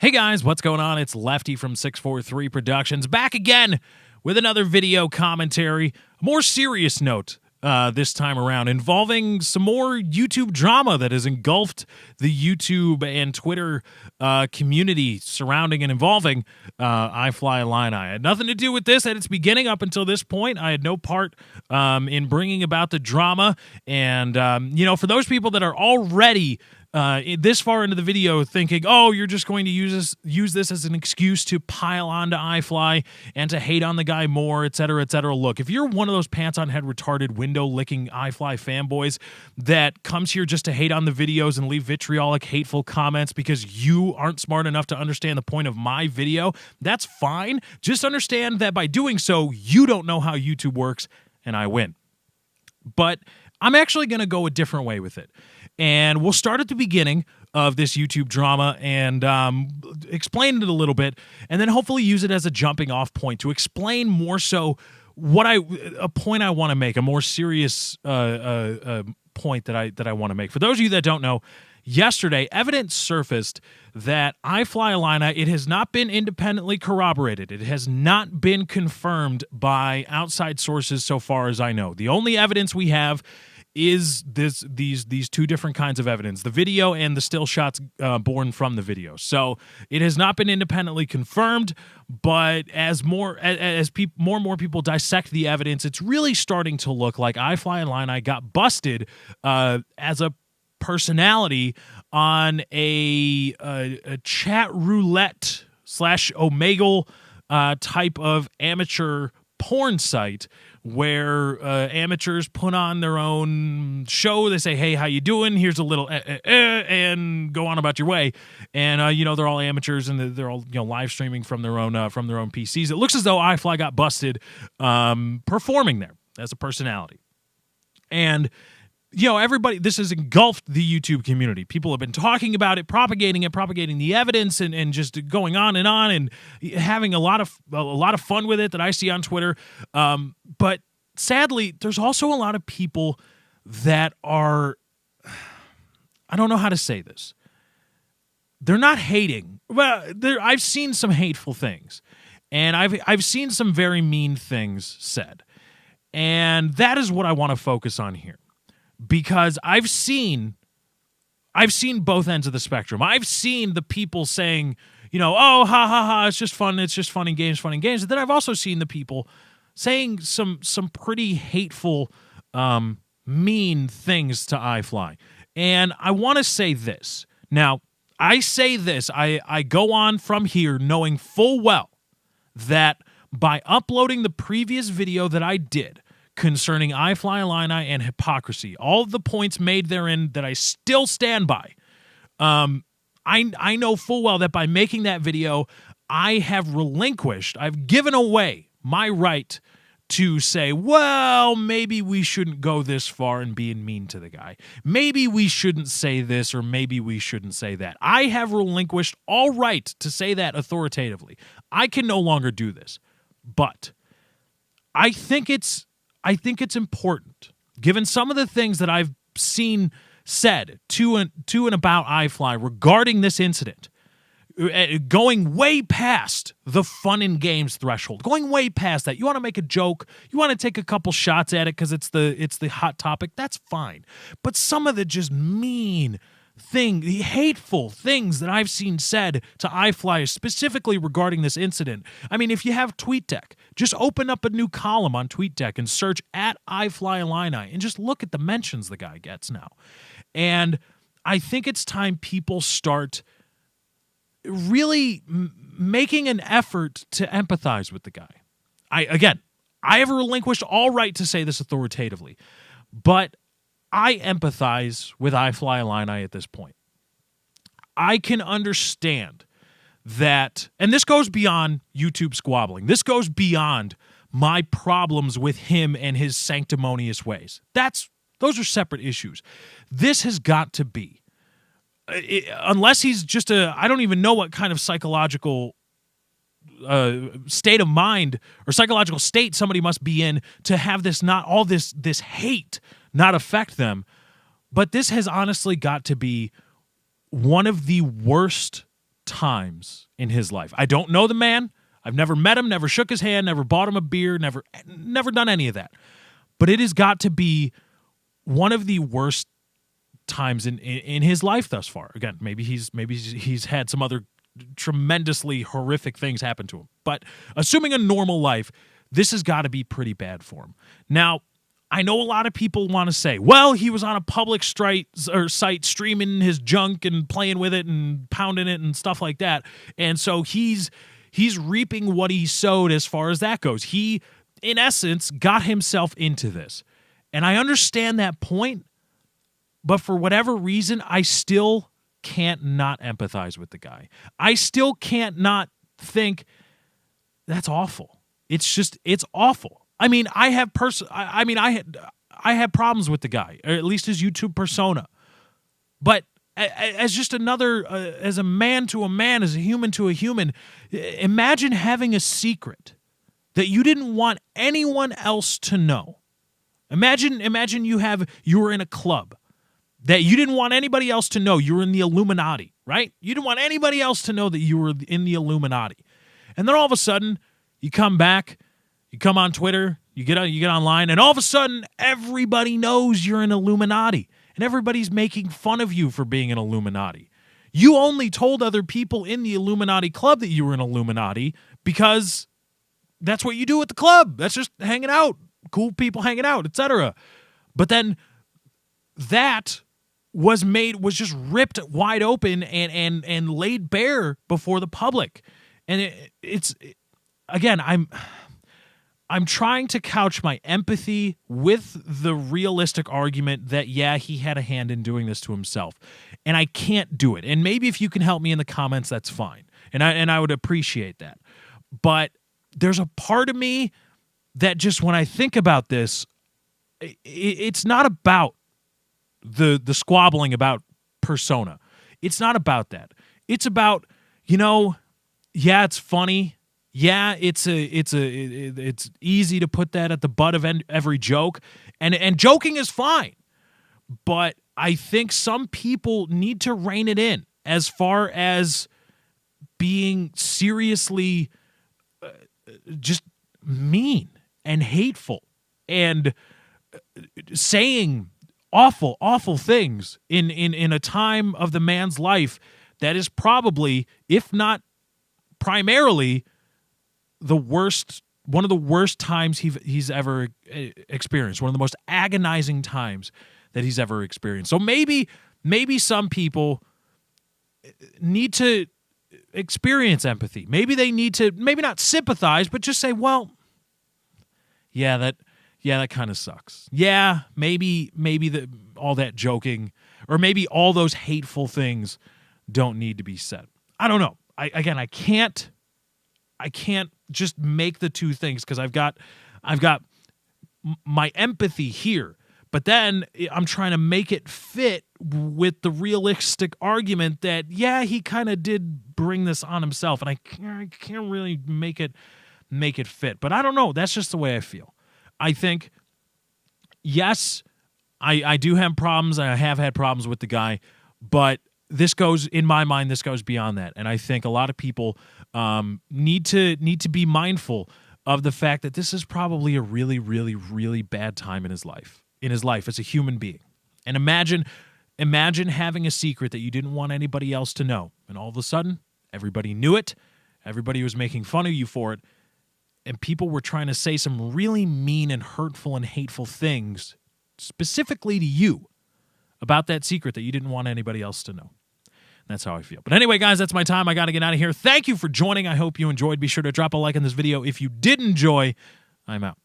Hey guys, what's going on? It's Lefty from 643 Productions back again with another video commentary. A more serious note this time around involving some more YouTube drama that has engulfed the YouTube and Twitter community surrounding and involving iFlyILLINI. I had nothing to do with this at its beginning up until this point. I had no part in bringing about the drama. And, for those people that are already this far into the video thinking, oh, you're just going to use this as an excuse to pile onto iFly and to hate on the guy more, et cetera, et cetera. Look, if you're one of those pants-on-head retarded window-licking iFly fanboys that comes here just to hate on the videos and leave vitriolic, hateful comments because you aren't smart enough to understand the point of my video, that's fine. Just understand that by doing so, you don't know how YouTube works, and I win. But I'm actually going to go a different way with it. And we'll start at the beginning of this YouTube drama and explain it a little bit, and then hopefully use it as a jumping off point to explain more so a point I want to make, a more serious point that I want to make. For those of you that don't know, yesterday evidence surfaced that iFlyILLINI, it has not been independently corroborated. It has not been confirmed by outside sources so far as I know. The only evidence we have is these two different kinds of evidence, the video and the still shots born from the video. So it has not been independently confirmed, but as more and more people dissect the evidence, it's really starting to look like iFlyILLINI got busted as a personality on a chat roulette / Omegle type of amateur porn site where amateurs put on their own show. They say, hey, how you doing? Here's a little and go on about your way. And they're all amateurs and they're all live streaming from their own PCs. It looks as though iFly got busted performing there as a personality. And everybody, this has engulfed the YouTube community. People have been talking about it, propagating the evidence, and just going on and having a lot of fun with it that I see on Twitter. But sadly, there's also a lot of people that are, I don't know how to say this. They're not hating. Well, I've seen some hateful things, and I've seen some very mean things said, and that is what I want to focus on here. Because I've seen both ends of the spectrum. I've seen the people saying, oh, ha, ha, ha, it's just fun and games. And then I've also seen the people saying some pretty hateful, mean things to iFly. And I want to say this. Now, I say this, I go on from here knowing full well that by uploading the previous video that I did concerning iFlyILLINI and hypocrisy, all of the points made therein that I still stand by, I know full well that by making that video, I've given away my right to say, well, maybe we shouldn't go this far in being mean to the guy. Maybe we shouldn't say this, or maybe we shouldn't say that. I have relinquished all right to say that authoritatively. I can no longer do this. But I think it's important, given some of the things that I've seen said to and about iFly regarding this incident, going way past the fun and games threshold, going way past that. You want to make a joke, you want to take a couple shots at it because it's the hot topic, that's fine. But some of the just mean the hateful things that I've seen said to iFly specifically regarding this incident. I mean, if you have TweetDeck, just open up a new column on TweetDeck and search at iFlyILLINI and just look at the mentions the guy gets now. And I think it's time people start really making an effort to empathize with the guy. I have relinquished all right to say this authoritatively, but I empathize with iFlyILLINI at this point. I can understand that, and this goes beyond YouTube squabbling. This goes beyond my problems with him and his sanctimonious ways. Those are separate issues. This has got to be, unless he's just I don't even know what kind of psychological state of mind or psychological state somebody must be in to have this hate not affect them. But this has honestly got to be one of the worst times in his life. I don't know the man. I've never met him, never shook his hand, never bought him a beer, never done any of that. But it has got to be one of the worst times in his life thus far. Again, maybe he's had some other tremendously horrific things happen to him. But assuming a normal life, this has got to be pretty bad for him. Now, I know a lot of people want to say, well, he was on a public site streaming his junk and playing with it and pounding it and stuff like that. And so he's reaping what he sowed as far as that goes. He, in essence, got himself into this. And I understand that point, but for whatever reason, I still can't not empathize with the guy. I still can't not think that's awful. It's awful. I mean, I had problems with the guy, or at least his YouTube persona. But as just another, as a man to a man, as a human to a human, imagine having a secret that you didn't want anyone else to know. Imagine you were in a club that you didn't want anybody else to know. You were in the Illuminati, right? You didn't want anybody else to know that you were in the Illuminati. And then all of a sudden, you come back, you come on Twitter, you get online, and all of a sudden, everybody knows you're an Illuminati. And everybody's making fun of you for being an Illuminati. You only told other people in the Illuminati club that you were an Illuminati because that's what you do at the club. That's just hanging out, cool people hanging out, etc. But then that was just ripped wide open and laid bare before the public. And again, I'm trying to couch my empathy with the realistic argument that, yeah, he had a hand in doing this to himself. And I can't do it. And maybe if you can help me in the comments, that's fine. And I would appreciate that. But there's a part of me that just, when I think about this, it's not about the squabbling about persona. It's not about that. It's about, yeah, it's funny. Yeah, it's easy to put that at the butt of every joke, and joking is fine. But I think some people need to rein it in as far as being seriously just mean and hateful and saying awful, awful things in a time of the man's life that is probably, if not primarily, one of the worst times he's ever experienced, one of the most agonizing times that he's ever experienced. So maybe some people need to experience empathy. Maybe they need to, maybe not sympathize, but just say, well, yeah, that kind of sucks. Yeah, maybe all that joking, or maybe all those hateful things don't need to be said. I don't know. I can't just make the two things, because I've got my empathy here, but then I'm trying to make it fit with the realistic argument that, yeah, he kind of did bring this on himself, and I can't really make it fit. But I don't know. That's just the way I feel. I think, yes, I do have problems. I have had problems with the guy, but in my mind, this goes beyond that. And I think a lot of people need to be mindful of the fact that this is probably a really, really, really bad time in his life as a human being. And imagine having a secret that you didn't want anybody else to know, and all of a sudden, everybody knew it. Everybody was making fun of you for it, and people were trying to say some really mean and hurtful and hateful things specifically to you about that secret that you didn't want anybody else to know. That's how I feel. But anyway, guys, that's my time. I got to get out of here. Thank you for joining. I hope you enjoyed. Be sure to drop a like on this video. If you did enjoy, I'm out.